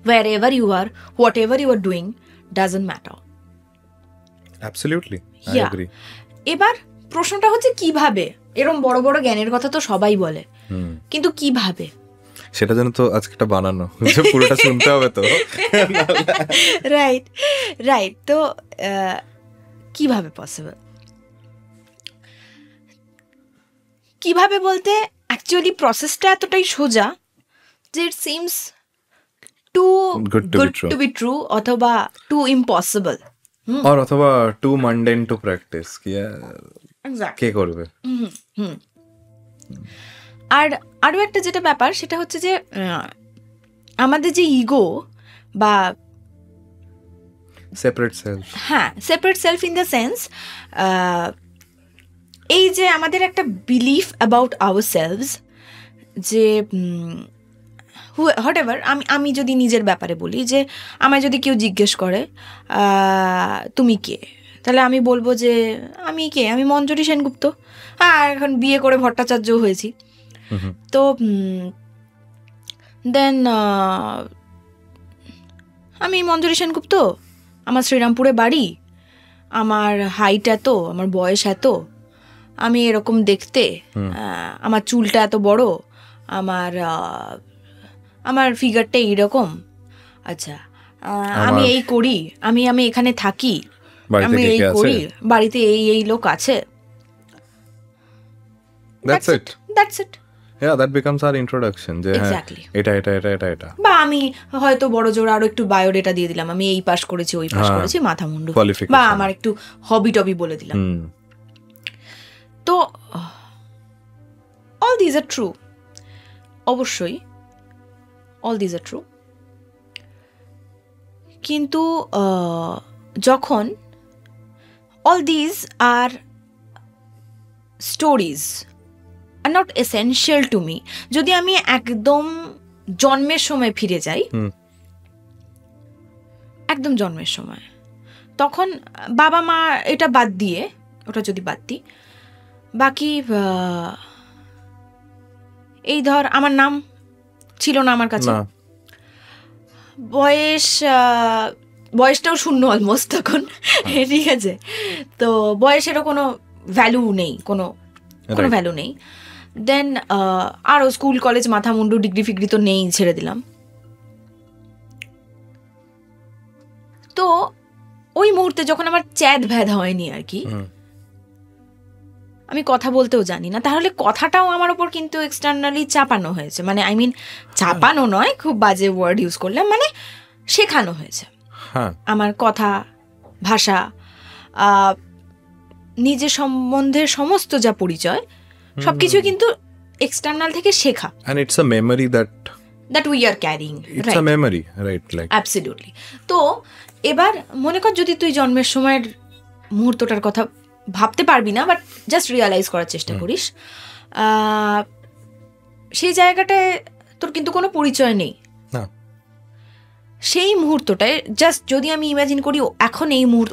wherever you are, whatever you are doing doesn't matter. Absolutely, I agree. এবার প্রশ্নটা হচ্ছে কিভাবে? এরকম বড় বড় জ্ঞানের কথা তো সবাই বলে, কিন্তু কিভাবে, সেটা যেন তো আজকে একটা বানানো, পুরোটা শুনতে হবে তো। রাইট। তো কিভাবে পসিবল? কিভাবে বলতে অ্যাকচুয়ালি প্রসেসটা এতটাই সোজা যে it seems too good to be true, অথবা টু ইম্পসিবল, অথবা টু মান্ডেন টু প্র্যাকটিস। কি কে করবে? আর আরও একটা যেটা ব্যাপার সেটা হচ্ছে যে আমাদের যে ইগো বা সেপারেট সেলফ, হ্যাঁ separate self in the sense এই যে আমাদের একটা বিলিফ অ্যাবাউট আওয়ার সেলভস যে হোয়াট এভার, আমি যদি নিজের ব্যাপারে বলি যে আমায় যদি কেউ জিজ্ঞেস করে তুমি কে, তাহলে আমি বলবো যে আমি কে, আমি মঞ্জরি সেনগুপ্ত, এখন বিয়ে করে ভট্টাচার্য হয়েছি। তো দেন আমি মঞ্জরি সেনগুপ্ত, আমার শ্রীরামপুরে বাড়ি, আমার হাইট এত, আমার বয়স এত, আমি এরকম দেখতে, আমার চুলটা এত বড়, আমার ফিগারটা এইরকম, আচ্ছা আমি এই করি, আমি এখানে থাকি, আমি এই করি, বাড়িতে এই লোক আছে। That's it. Yeah, that becomes our introduction. Exactly. এটা বা আমি হয়তো বড় জোর আরো একটু বায়োডেটা দিয়ে দিলাম, আমি এই পাস করেছি, ওই পাস করেছি, মাথা মুন্ডু, বা আমার একটু হবি টবি বলে দিলাম। তো all these are true, অবশ্যই all these are true, কিন্তু যখন all these are stories are not essential to me, যদি আমি একদম জন্মের সময় ফিরে যাই, একদম জন্মের সময়, তখন বাবা মা এটা বাদ দিয়ে, ওটা যদি বাদ দিই, বাকি এই ধর আমার নাম ছিল না আমার কাছে, বয়সটাও শূন্য অলমোস্ট তখন, ঠিক আছে, তো বয়সেরও কোনো ভ্যালু নেই, কোনো ভ্যালু নেই। দেন আরও স্কুল কলেজ মাথা মুন্ডু ডিগ্রি ফিগ্রি তো নেই, ছেড়ে দিলাম। তো ওই মুহূর্তে যখন আমার চ্যাদ ভ্যাদ হয়নি আর কি, আমি কথা বলতেও জানি না, তাহলে কথাটাও আমার ওপর কিন্তু এক্সটার্নালি চাপানো হয়েছে, মানে আই মিন চাপানো নয়, খুব বাজে ওয়ার্ড ইউজ করলাম, মানে শেখানো হয়েছে। আমার কথা, ভাষা, নিজের সম্বন্ধে সমস্ত যা পরিচয় সবকিছু কিন্তু এক্সটার্নাল থেকে শেখা, and it's a memory that we are carrying, it's a memory, right? Like absolutely. তো এবার মনে কর যদি তুই জন্মের সময়ের মুহূর্তটার কথা ভাবতে পারবি না, বাট জাস্ট রিয়ালাইজ করার চেষ্টা করিস, সেই জায়গাটায় তোর কিন্তু কোনো পরিচয় নেই। সেই মুহূর্তটায় জাস্ট যদি আমি ইমাজিন করি এখন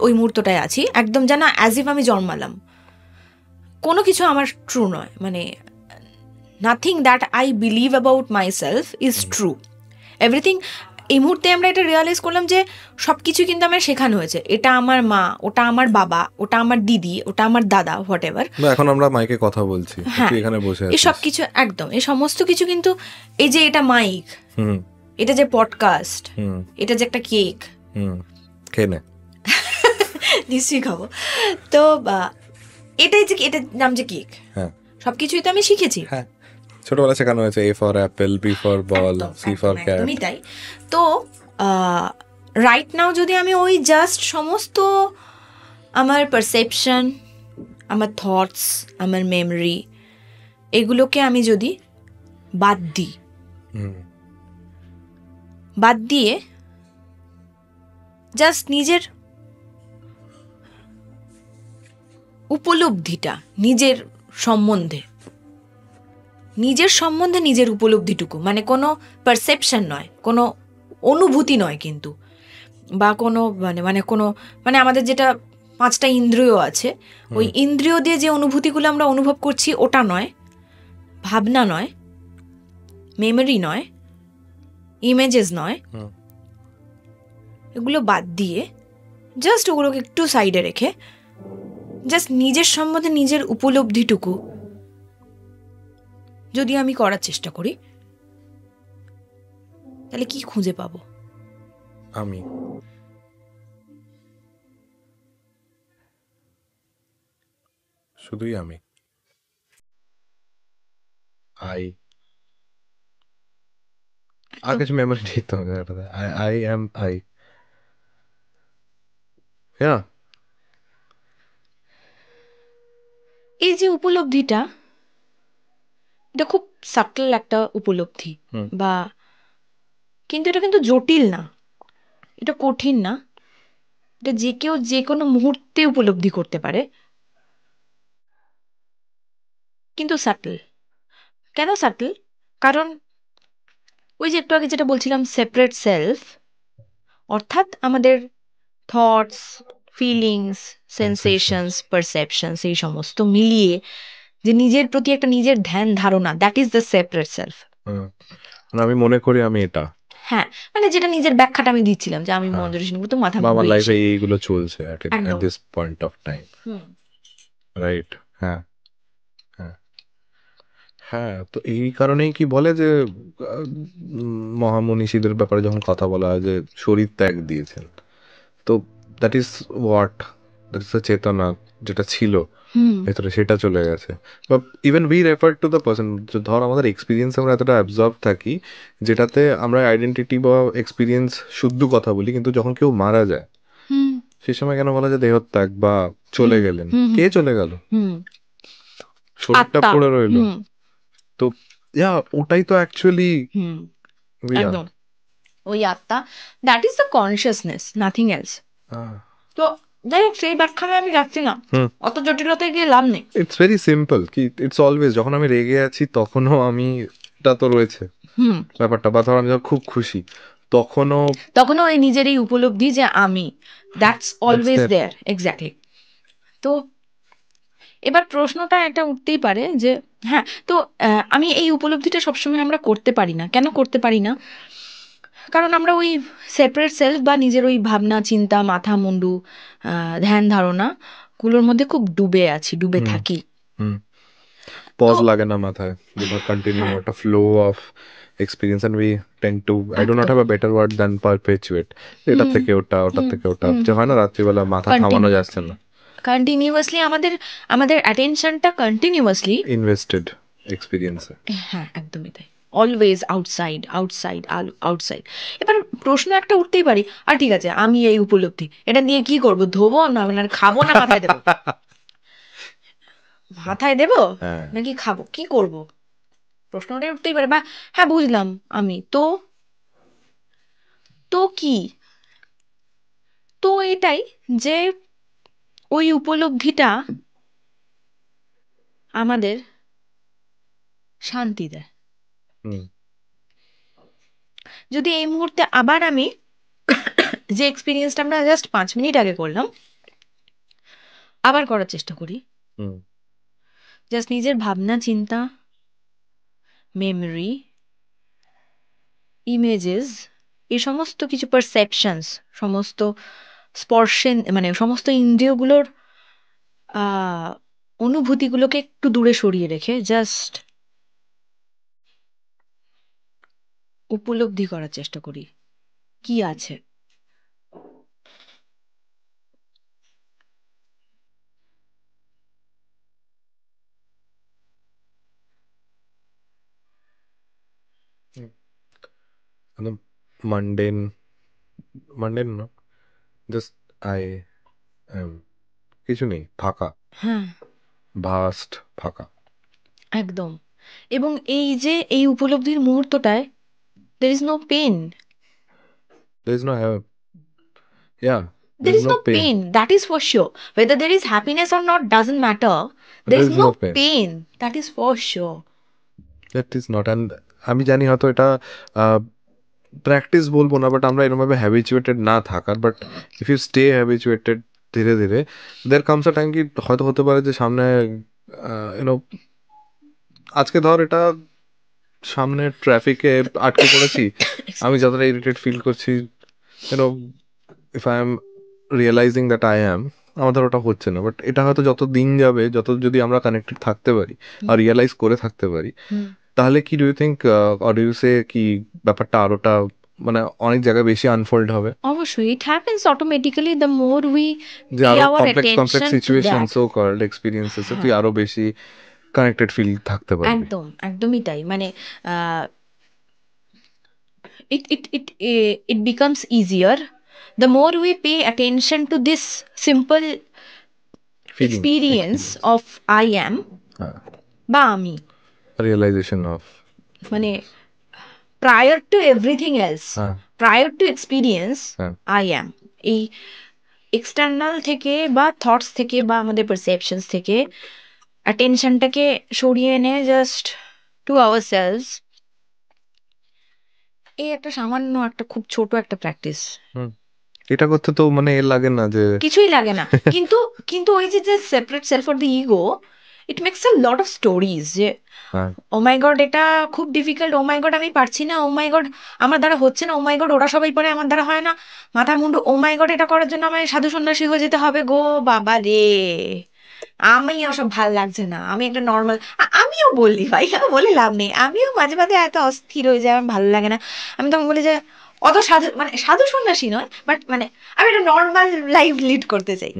ওই মুহূর্তটায় আছি, একদম যেন অ্যাজ ইফ আমি জন্মালাম, কোনো কিছু আমার ট্রু নয়, মানে nothing that I believe about my self is true, everything. এই মুহূর্তে আমরা এটা রিয়ালাইজ করলাম যে সব কিছু কিন্তু আমার শেখানো হয়েছে, এটা আমার মা, ওটা আমার বাবা, ওটা আমার দিদি, ওটা আমার দাদা, হোয়াট এভার। এখন আমরা মাইকে কথা বলছি, এখানে বসে আছি, এই সব কিছু একদম, এই সমস্ত কিছু কিন্তু, এই যে এটা মাইক, এটা যে পডকাস্ট, এটা যে একটা কেক, খেয়ে নে, নিশ্চয়ই খাবো, তো এটাই যে, এটার নাম যে কেক, সবকিছুই তো আমি শিখেছি, ছোটবেলা শেখানো হয়েছে, A for apple, B for ball, C for cat, একদমই তাই। তো রাইট নাও যদি আমি ওই জাস্ট সমস্ত আমার পারসেপশন, আমার থটস, আমার মেমরি, এগুলোকে আমি যদি বাদ দিই, বাদ দিয়ে জাস্ট নিজের উপলব্ধিটা, নিজের সম্বন্ধে নিজের উপলব্ধিটুকু, মানে কোনো পারসেপশন নয়, কোনো অনুভূতি নয় কিন্তু, বা কোনো মানে আমাদের যেটা 5টা ইন্দ্রিয় আছে, ওই ইন্দ্রিয় দিয়ে যে অনুভূতিগুলো আমরা অনুভব করছি ওটা নয়, ভাবনা নয়, মেমোরি নয়, ইমেজেস নয়, এগুলো বাদ দিয়ে জাস্ট ওগুলোকে একটু সাইডে রেখে জাস্ট নিজের সম্বন্ধে নিজের উপলব্ধিটুকু যদি আমি করার চেষ্টা করি, তাহলে কি খুঁজে পাবো? আমি শুধুই আমি, আর কিছু মেমোরি নেই তো, আই অ্যাম আই। এই যে উপলব্ধিটা, এটা খুব সাটল একটা উপলব্ধি, বা কিন্তু এটা কিন্তু জটিল না, এটা কঠিন না, এটা যে কেউ যে কোনো মুহূর্তে উপলব্ধি করতে পারে, কিন্তু সাটল। কেন সাটল? কারণ ওই যে একটু আগে যেটা বলছিলাম, সেপারেট সেলফ, অর্থাৎ আমাদের থটস, ফিলিংস, সেন্সেশনস, পারসেপশনস, এই সমস্ত মিলিয়ে যে নিজের প্রতি একটা নিজের ধ্যান ধারণা, that is the separate self. আমি মনে করি আমি এটা, হ্যাঁ, মানে যেটা নিজের ব্যাখ্যাটা আমি দিচ্ছিলাম যে আমি মঞ্জুরি সিংহ তো মাথা আমার লাইফে এইগুলো চলছে at this point of time, right? হ্যাঁ হ্যাঁ হ্যাঁ, তো এই কারণেই কি বলে যে মহামনীষীদের ব্যাপারে যখন কথা বলা হয় যে শরীর ত্যাগ দিয়েছেন, তো that is what, that is the চেতনা যেটা ছিল ভেতরে, সেটা চলে গেছে। বা even we refer to the person, ধর আমাদের এক্সপিরিয়েন্স আমরা এতটা অ্যাবজর্ব থাকি যেটাতে আমরা আইডেন্টিটি বা এক্সপিরিয়েন্স শুদ্ধ কথা বলি, কিন্তু যখন কেউ মারা যায় সেই সময় কেন বলা যায় দেহত্যাগ বা চলে গেলেন? কে চলে গেল? শরীরটা পড়ে রইল। তো ওটাই তো অ্যাকচুয়ালি একদম ওই আত্মা, that is the consciousness, nothing else. তো যাই হোক, সেই ব্যাখ্যায় আমি যাচ্ছি না, অত জটিলতায় গিয়ে লাভ নেই। ইটস ভেরি সিম্পল, কি ইটস অলওয়েজ যখন আমি রেগে আছি তখনও আমি, এটা তো রয়েছে ব্যাপারটা, বা ধর আমি যখন খুব খুশি তখনও ওই নিজের এই উপলব্ধি যে আমি, দ্যাটস অলওয়েজ দেয়ার, এক্স্যাক্টলি। তো এবার প্রশ্নটা এটা উঠতেই পারে যে হ্যাঁ, তো আমি এই উপলব্ধিটা সবসময় আমরা করতে পারি না, কেন করতে পারি না? কারণ আমরা ওই সেপারেট সেলফ বা নিজের ওই ভাবনা, চিন্তা, মাথা মুন্ডু, ধ্যান ধারণা গুলোর মধ্যে খুব ডুবে থাকি। পজ লাগে না মাথায়, কন্টিনিউ একটা flow of experience, and we tend to, I do not have a better word than perpetuate, এটা থেকে ওটা, ওটা থেকে ওটা, যে হয় না রাত্রিবেলা মাথা থামানো যাচ্ছে না, কন্টিনিউয়াসলি আমাদের অ্যাটেনশনটা কন্টিনিউয়াসলি ইনভেস্টেড এক্সপিরিয়েন্সে। হ্যাঁ, একদমই তাই, অলওয়েজ আউটসাইড আউটসাইড আউটসাইড। এবার প্রশ্ন একটা উঠতেই পারি, আর ঠিক আছে আমি এই উপলব্ধি, এটা নিয়ে কি করব? ধোবো না, খাবো না মাথায় দেবো? মাথায় দেবো নাকি খাবো, কি করব? প্রশ্নটা উঠতেই পারে। বা হ্যাঁ, বুঝলাম আমি, তো কি, তো এটাই যে ওই উপলব্ধিটা আমাদের শান্তি দেয়। যদি এই মুহূর্তে আবার আমি যে এক্সপিরিয়েন্সটা আমরা জাস্ট 5 মিনিট আগে করলাম, আবার করার চেষ্টা করি, জাস্ট নিজের ভাবনা, চিন্তা, মেমরি, ইমেজেস, এই সমস্ত কিছু পারসেপশনস, সমস্ত স্পর্শেন, মানে সমস্ত ইন্দ্রিয়গুলোর অনুভূতিগুলোকে একটু দূরে সরিয়ে রেখে জাস্ট উপলব্ধি করার চেষ্টা করি কি আছে। মান্ডেন না, জাস্ট আই কিছু নেই, ফাঁকা, ভাস্ট ফাঁকা, একদম। এবং এই যে এই উপলব্ধির মুহূর্তটায় there is no pain, there is no there is no pain, that is for sure. Whether there is happiness or not doesn't matter, there is no pain, that is for sure. That is not, and আমি জানি হয়তো এটা practice বলবো না, but আমরা এরকমভাবে habituated না থাকার, but if you stay habituated, ধীরে ধীরে দের কামস আ টাইম কি হয়তো হতে পারে যে সামনে ইউনো, আজকে ধর এটা সামনে ট্রাফিকে আটকে পড়েছি, আমি যতটা ইরিটেট ফিল করছি, you know, if I am realizing that I am, আমাদের ওটা হচ্ছে না, বাট এটা হয়তো যত দিন যাবে, যত যদি আমরা কানেক্টেড থাকতে পারি আর রিয়েলাইজ করে থাকতে পারি, তাহলে কি do you think, or do you say কি ব্যাপারটা আরোটা মানে অনেক জায়গায় বেশি আনফোল্ড হবে? অবশ্যই, it happens automatically the more we যে pay আরো our complex attention to situation, that. So called experiences, তুই আরো বেশি কানেক্টেড ফিল থাকতে পারবি। একদমই তাই। মানে it becomes easier the more we pay attention to this simple experience of I am বা আমি, রিয়েলাইজেশন অফ মানে prior to everything else, prior to experience, I am এই এক্সটার্নাল থেকে বা থটস থেকে বা আমাদের পারসেপশনস থেকে অ্যাটেনশনটাকে সরিয়ে এনে জাস্ট টু আওয়ারসেলভস, এই একটা সামান্য একটা খুব ছোট একটা প্র্যাকটিস। এটা করতে তো মানে এর লাগে না, যে কিছুই লাগে না, কিন্তু কিন্তু ওই যে separate self for the ego, it makes a lot of stories যে ও মাই গড এটা খুব ডিফিকাল্ট, ও মাই গড আমি পারছি না, ও মাই গড আমার দ্বারা হচ্ছে না, ও মাই গড ওরা সবাই পরে আমার দ্বারা হয় না, মাথা মুন্ডু, ও মাই গড এটা করার জন্য আমায় সাধু সন্ন্যাসী হয়ে যেতে হবে গো বাবা রে, আমি ওসব ভাল লাগছে না, আমি একটা নর্মাল, আমিও বললি ভাই, বলে লাভ নেই, আমিও মাঝে মাঝে এত অস্থির হয়ে যায়, আমার ভালো লাগে না, আমি তখন বলি যে অত সাধু মানে সাধু সন্ন্যাসী নয়, বাট মানে আমি একটা নর্মাল লাইফ লিড করতে চাই,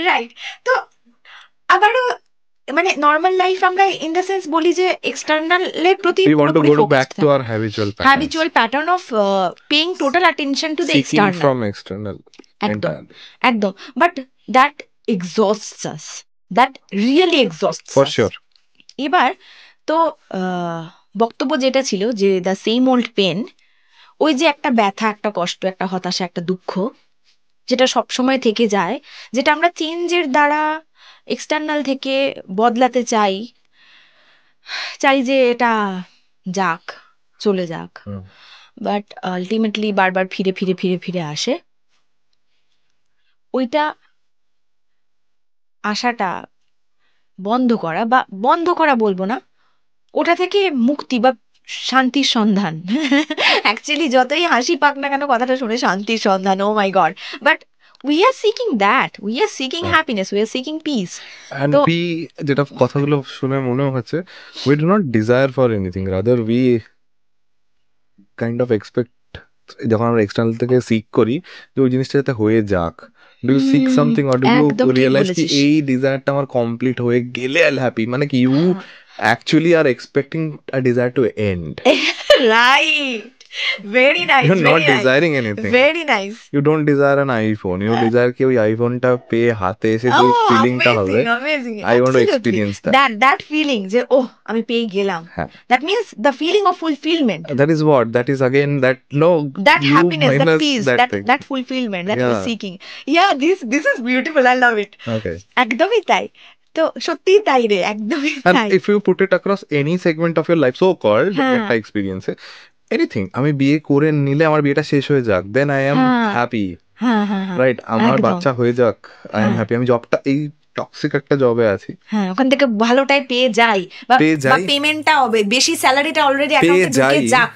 রাইট? তো আবারও মানে নর্মাল লাইফ আমরা ইন দ্য সেন্স বলি যে এক্সটার্নালের প্রতি habitual pattern of paying total attention to the external, একদম, but that exhausts us, that really exhausts for sure. এবার তো বক্তব্য যেটা ছিল যে দ্য সেম ওল্ড পেন, ওই যে একটা ব্যথা, একটা কষ্ট, একটা হতাশা, একটা দুঃখ যেটা সবসময় থেকে যায়, যেটা আমরা চেঞ্জের দ্বারা এক্সটার্নাল থেকে বদলাতে চাই যে এটা যাক, চলে যাক, বাট আলটিমেটলি বারবার ফিরে ফিরে ফিরে ফিরে আসে। ওইটা আশাটা বন্ধ করা, বা বন্ধ করা বলবো না, ওটা থেকে মুক্তি বা শান্তির সন্ধান, অ্যাকচুয়ালি যতই হাসি পাক না কেন কথাটা শুনে শান্তির সন্ধান, oh my God, but we are seeking that, we are seeking happiness, we are seeking peace, and we যেটা কথাগুলো শুনে মনে হচ্ছে we do not desire for anything, rather we kind of expect, যখন আমরা এক্সটার্নাল থেকে সিক করি যে ওই জিনিসটা যাতে হয়ে যাক, do you seek something or do you realize কি এই ডিজায়ারটা আমার কমপ্লিট হয়ে গেলে আই হ্যাপি, মানে কি you actually are expecting a desire to end, right? Very nice. You're not desiring anything. Very nice. You don't desire an iPhone. You desire कि ওই আইফোনটা পেয়ে হাতে এসে যে ফিলিংটা হবে, amazing. I want to experience that feeling যে আমি পেয়ে গেলাম, that means the feeling of fulfillment. That is what, that is again that that happiness, that peace, that fulfillment that you're seeking. Yeah, this is beautiful, I love it. Okay, একদমই তাই, তো সত্যি তাই রে, একদমই তাই। And if you put it across any segment of your life, so called একটা experience, anything, আমি বিয়ে করে নিলে আমার বিয়েটা শেষ হয়ে যাক, then I am happy, right? আমার বাচ্চা হয়ে যাক, আই এম হ্যাপি, আমি জবটা এই টক্সিক একটা জবে আছি, ওখান থেকে ভালোটাই পেয়ে যাই, বা পেমেন্টটা হবে বেশি, স্যালারিটা অলরেডি অ্যাকাউন্টে ঢুকে যাক,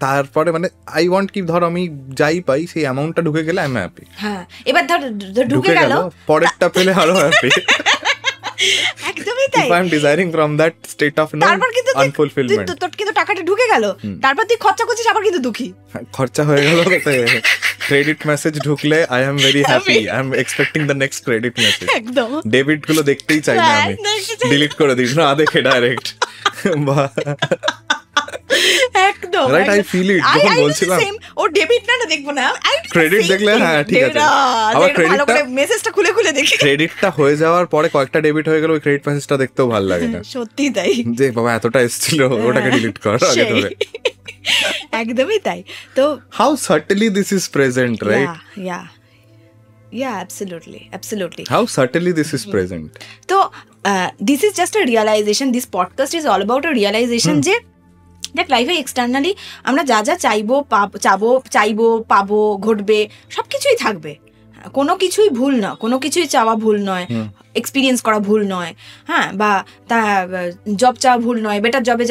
তারপরে মানে আই ওয়ান্ট কি, ধর আমি যাই পাই সেই অ্যামাউন্টটা ঢুকে গেলে আই এম হ্যাপি। এবার ধর ঢুকে গেল, পরেরটা পেলে আরো হ্যাপি। একদমই তাই। If I am desiring from that state of unfulfillment, তোর কিন্তু টাকাটা ঢুকে গেল, তারপর তুই খরচা করছিস, আবার কিন্তু দুঃখী, খরচা হয়ে গেল, ক্রেডিট মেসেজ ঢুকলে I am very happy, I am expecting the next credit message, একদম ডেবিট গুলো দেখতেই চাই না, আমি ডিলিট করে দিই, না দেখে ডাইরেক্ট, একদম রাইট, আই ফিল ইট, যখন বলছিলাম ও ডেবিট না দেখবো না, ক্রেডিট দেখলে হ্যাঁ ঠিক আছে, আবার ক্রেডিটটা মেসেজটা খুলে খুলে দেখি, ক্রেডিটটা হয়ে যাওয়ার পরে কয়েকটা ডেবিট হয়ে গেল, ওই ক্রেডিট মেসেজটা দেখতেও ভালো লাগে না, সত্যি তাই, যে বাবা এতটা এসেছিল, ওটাকে ডিলিট কর আগে ধরে, একদমই তাই। তো how subtly this is present, right? Yeah, absolutely. How subtly this is present. So this is just a realization, this podcast is all about a realization যে দেখ লাইফে এক্সটার্নালি আমরা যা যা চাইবো পাবো ঘটবে সবকিছুই থাকবে, কোনো কিছুই ভুল না, কোনো কিছুই চাওয়া ভুল নয়, এক্সপিরিয়েন্স করা ভুল নয়, হ্যাঁ, বা তা জব চাওয়া ভুল নয়, বেটার জবে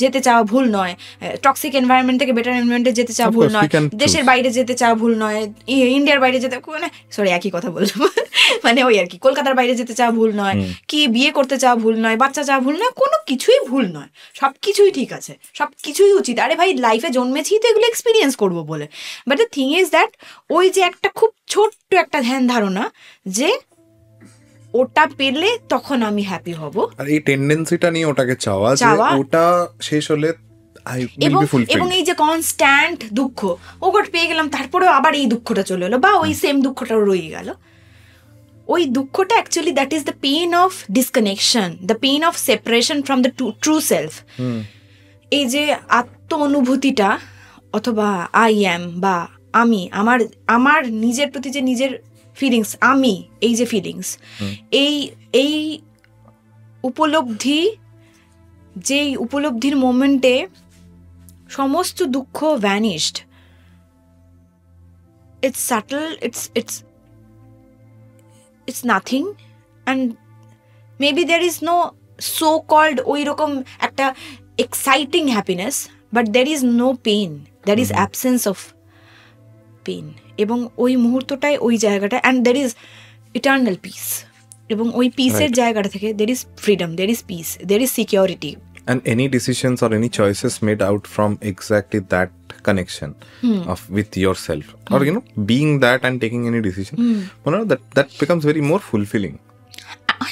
যেতে চাওয়া ভুল নয়, টক্সিক এনভায়রনমেন্ট থেকে বেটার এনভায়রনমেন্টে যেতে চাওয়া ভুল নয়, দেশের বাইরে যেতে চাওয়া ভুল নয়, ইন্ডিয়ার বাইরে যেতে, মানে সরি একই কথা বললাম, মানে ওই আর কি, কলকাতার বাইরে যেতে চাওয়া ভুল নয়, কি বিয়ে করতে চাওয়া ভুল নয়, বাচ্চা চাওয়া ভুল নয়, কোনো কিছুই ভুল নয়, সব কিছুই ঠিক আছে, সব কিছুই উচিত। আরে ভাই লাইফে জন্মেছি তো এগুলো এক্সপিরিয়েন্স করবো বলে, but the thing is that ওই যে একটা খুব ছোট্ট একটা ধ্যান ধারণা যে ওটা পেলে তখন আমি হ্যাপি হব, আর এই টেন্ডেন্সিটা নিয়ে ওটাকে চাওয়া যে ওটা শেষ হলে এবং এই যে কনস্ট্যান্ট দুঃখ, ও গট পেয়ে গেলাম তারপরেও আবার এই দুঃখটা চলে এলো, বা ওই সেম দুঃখটাও রয়ে গেল, ওই দুঃখটা actually that is the pain of disconnection, the pain of separation from the true self. এই যে আত্ম অনুভূতিটা অথবা আই অ্যাম বা আমি, আমার নিজের প্রতি যে নিজের ফিলিংস, আমি এই যে ফিলিংস, এই উপলব্ধি, যেই উপলব্ধির মোমেন্টে সমস্ত দুঃখ vanished, it's subtle, it's nothing, and maybe there is no so called ওই রকম একটা exciting happiness, but there is no pain, there is absence of pain, এবং ওই মুহূর্তটায় ওই জায়গাটা, and there is eternal peace, এবং ওই পিসের জায়গাটা থেকে there is freedom, there is peace, there is security. And any decisions or any choices made out from exactly that connection of with yourself, or being that and taking any decision, that becomes very more fulfilling.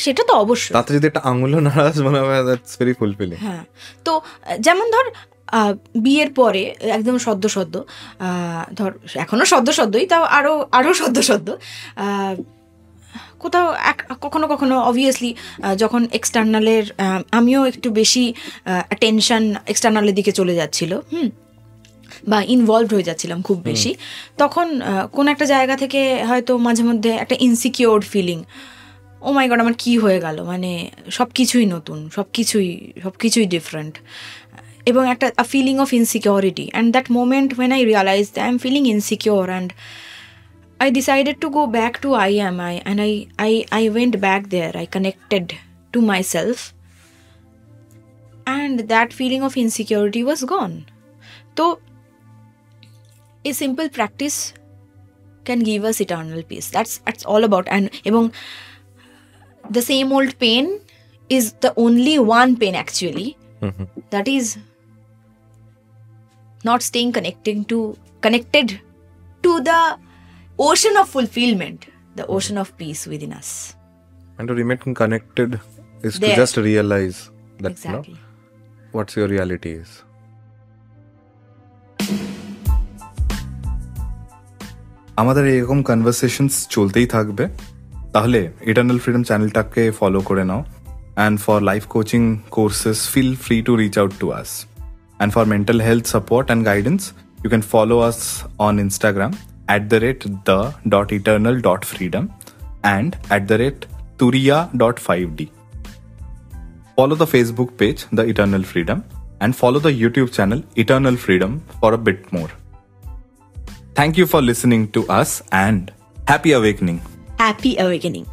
সেটা তো অবশ্যই, তাতে যদি একটা আঙুলও নাড়াস মনে হয় that's very fulfilling. হ্যাঁ, তো যেমন ধর বিয়ের পরে একদম সদ্য ধর এখনো সদ্যই, তাও আরো সদ্য কোথাও কখনো কখনো অবভিয়াসলি যখন এক্সটার্নালের, আমিও একটু বেশি অ্যাটেনশন এক্সটার্নালের দিকে চলে যাচ্ছিল, বা ইনভলভড হয়ে যাচ্ছিলাম খুব বেশি, তখন কোন একটা জায়গা থেকে হয়তো মাঝে মধ্যে একটা insecure feeling, O my god আমার কী হয়ে গেল, মানে সব কিছুই নতুন, সব কিছুই ডিফারেন্ট, এবং একটা feeling of insecurity, and that moment when I realized I am feeling insecure, and I decided to go back to I am, and I went back there, I connected to myself, and that feeling of insecurity was gone. So a simple practice can give us eternal peace. That's all about. And ebong the same old pain is the only one pain actually, that is not staying connected to the ocean of fulfillment, the ocean of peace within us. And to remain connected is to just realize that exactly what your reality is. আমাদের এরকম conversations চলতেই থাকবে, তাহলে eternal freedom চ্যানেলটাকে follow করে নাও, and for life coaching courses feel free to reach out to us, and for mental health support and guidance you can follow us on Instagram @the.eternal.freedom and @turiya.5d. Follow the Facebook page The Eternal Freedom and follow the YouTube channel Eternal Freedom for a bit more. Thank you for listening to us and happy awakening. Happy awakening.